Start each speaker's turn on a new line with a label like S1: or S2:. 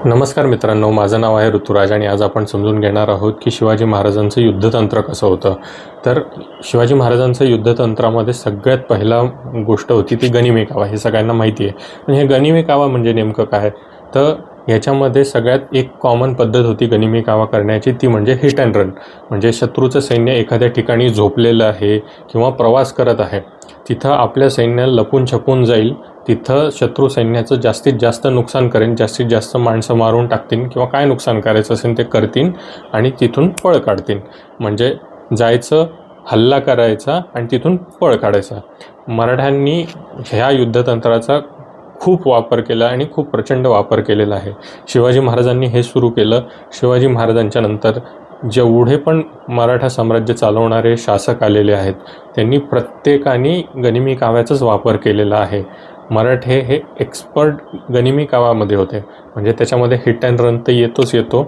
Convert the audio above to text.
S1: नमस्कार मित्रांनो, माझं नाव आहे ऋतुराज आणि आज आपण समजून घेणार आहोत की शिवाजी महाराजांचं युद्धतंत्र कसं होतं. तर शिवाजी महाराजांचं युद्धतंत्रामध्ये सगळ्यात पहिला गोष्ट होती ती गनिमी कावा. हे सगळ्यांना माहिती आहे. पण हे गनिमी कावा म्हणजे नेमकं काय? तर ह्याच्यामध्ये सगळ्यात एक कॉमन पद्धत होती गनिमी कावा करण्याची, ती म्हणजे हिट अँड रन. म्हणजे शत्रूचं सैन्य एखाद्या ठिकाणी झोपलेलं आहे किंवा प्रवास करत आहे, तिथं आपल्या सैन्याला लपून छपून जाईल, तिथं शत्रू सैन्याचं जास्तीत जास्त नुकसान करेन, जास्तीत जास्त माणसं मारून टाकतील किंवा काय नुकसान करायचं असेल ते करतील आणि तिथून पळ काढतील. म्हणजे जायचं, हल्ला करायचा आणि तिथून पळ काढायचा. मराठ्यांनी ह्या युद्धतंत्राचा खूप वापर केला आणि खूप प्रचंड वापर केलेला आहे. शिवाजी महाराजांनी हे सुरू केलं. शिवाजी महाराजांच्या नंतर जेवढे पण मराठा साम्राज्य चालवणारे शासक आलेले आहेत, त्यांनी प्रत्येकाने गनिमी काव्याचाच वापर केलेला आहे. मराठे हे एक्सपर्ट गनिमी कावामध्ये होते. म्हणजे त्याच्यामध्ये हिट अँड रन तर येतो,